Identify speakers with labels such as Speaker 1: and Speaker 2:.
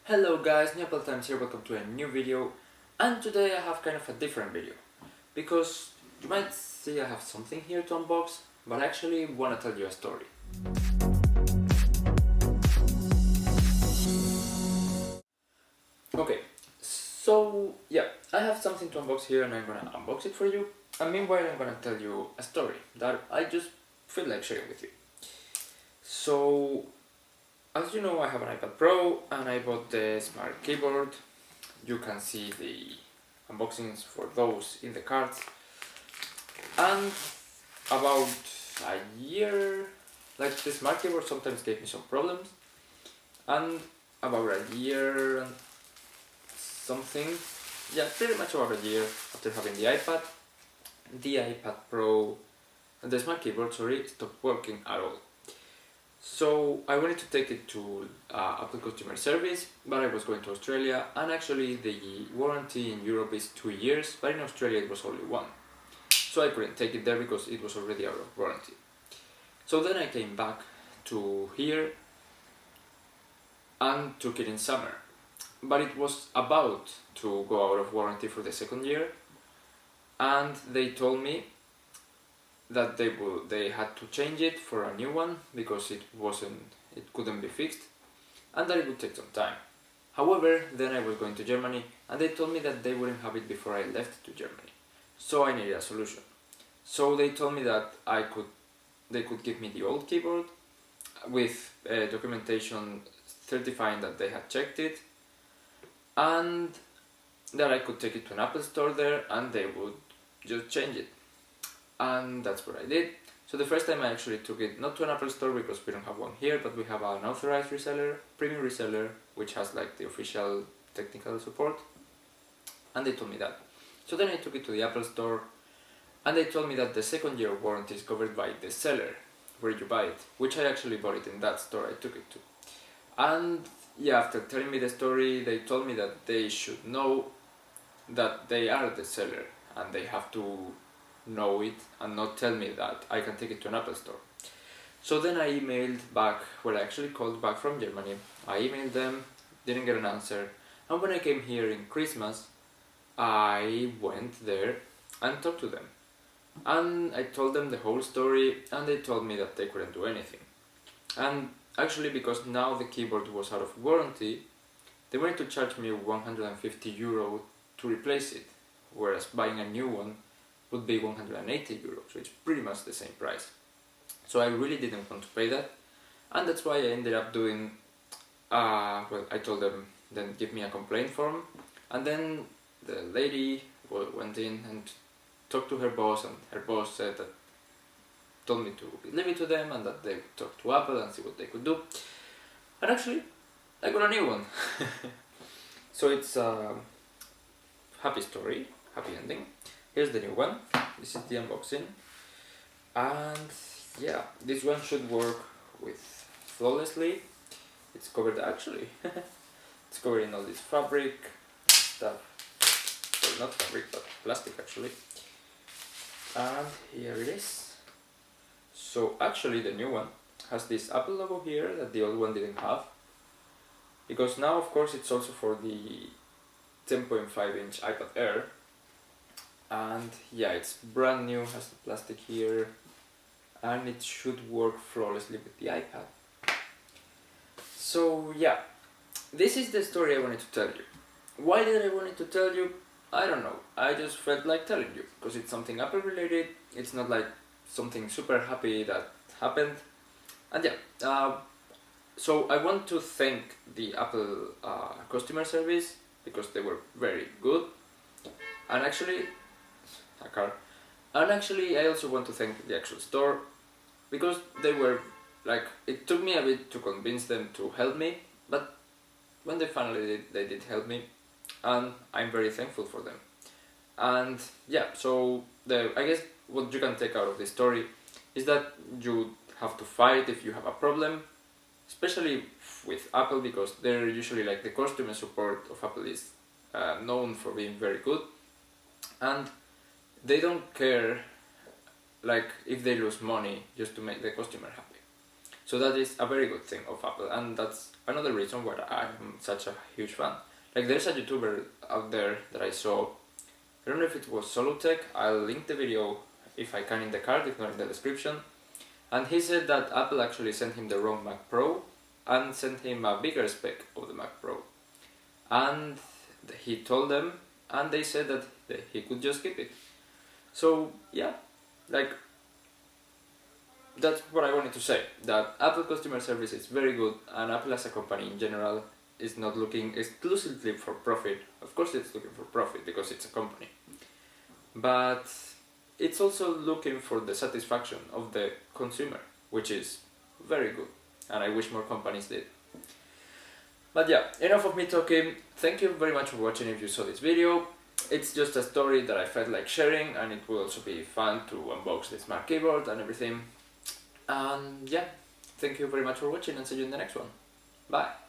Speaker 1: Hello guys, New Apple Times here, welcome to a new video, and today I have kind of a different video because you might see I have something here to unbox, but I actually want to tell you a story. Okay, so yeah, I have something to unbox here and I'm gonna unbox it for you, and meanwhile I'm gonna tell you a story that I just feel like sharing with you. So, as you know, I have an iPad Pro and I bought the smart keyboard. You can see the unboxings for those in the cards. And about a year, like the smart keyboard sometimes gave me some problems. And about a year and something, yeah, pretty much about a year after having the iPad Pro and the smart keyboard, stopped working at all. So I wanted to take it to Apple customer service, but I was going to Australia, and actually the warranty in Europe is 2 years, but in Australia it was only 1. So I couldn't take it there because it was already out of warranty. So then I came back to here and took it in summer, but it was about to go out of warranty for the 2nd year, and they told me that they had to change it for a new one because it couldn't be fixed, and that it would take some time. However, then I was going to Germany and they told me that they wouldn't have it before I left to Germany. So I needed a solution. So they told me that they could give me the old keyboard with documentation certifying that they had checked it, and that I could take it to an Apple store there and they would just change it. And that's what I did. So the first time I actually took it not to an Apple store because we don't have one here, but we have an authorized reseller, premium reseller, which has like the official technical support, and they told me that. So then I took it to the Apple store and they told me that the 2nd year warranty is covered by the seller where you buy it, which I actually bought it in that store I took it to. And yeah, after telling me the story, they told me that they should know that they are the seller and they have to know it and not tell me that I can take it to an Apple store. So then I emailed back, well, I actually called back from Germany. I emailed them, didn't get an answer, and when I came here in Christmas, I went there and talked to them. And I told them the whole story and they told me that they couldn't do anything. And actually, because now the keyboard was out of warranty, they wanted to charge me €150 to replace it, whereas buying a new one would be €180, so it's pretty much the same price. So I really didn't want to pay that, and that's why I ended up doing, well, I told them, then give me a complaint form, and then the lady went in and talked to her boss, and her boss said that, told me to leave it to them, and that they would talk to Apple and see what they could do. And actually, I got a new one. So it's a happy story, happy ending. Here's the new one. This is the unboxing, and yeah, this one should work with flawlessly. It's covered actually. It's covered in all this fabric stuff. Well, not fabric, but plastic actually. And here it is. So actually the new one has this Apple logo here that the old one didn't have, because now of course it's also for the 10.5-inch iPad Air. And yeah, it's brand new, has the plastic here, and it should work flawlessly with the iPad. So yeah, this is the story I wanted to tell you. Why did I want to tell you? I don't know, I just felt like telling you, because it's something Apple related, it's not like something super happy that happened. And yeah, so I want to thank the Apple customer service, because they were very good, and actually, I also want to thank the actual store, because they were like, it took me a bit to convince them to help me, but when they finally did, they did help me, and I'm very thankful for them. And yeah, so I guess what you can take out of this story is that you have to fight if you have a problem, especially with Apple, because they're usually like, the customer support of Apple is known for being very good, and they don't care like if they lose money just to make the customer happy. So that is a very good thing of Apple, and that's another reason why I'm such a huge fan. Like, there's a YouTuber out there that I saw, I don't know if it was Solotech, I'll link the video if I can in the card, if not in the description, and he said that Apple actually sent him the wrong Mac Pro and sent him a bigger spec of the Mac Pro. And he told them, and they said that he could just keep it. So yeah, like, that's what I wanted to say, that Apple customer service is very good, and Apple as a company in general is not looking exclusively for profit. Of course it's looking for profit because it's a company, but it's also looking for the satisfaction of the consumer, which is very good, and I wish more companies did. But yeah, enough of me talking. Thank you very much for watching if you saw this video. It's just a story that I felt like sharing, and it will also be fun to unbox the smart keyboard and everything. And yeah, thank you very much for watching, and see you in the next one. Bye!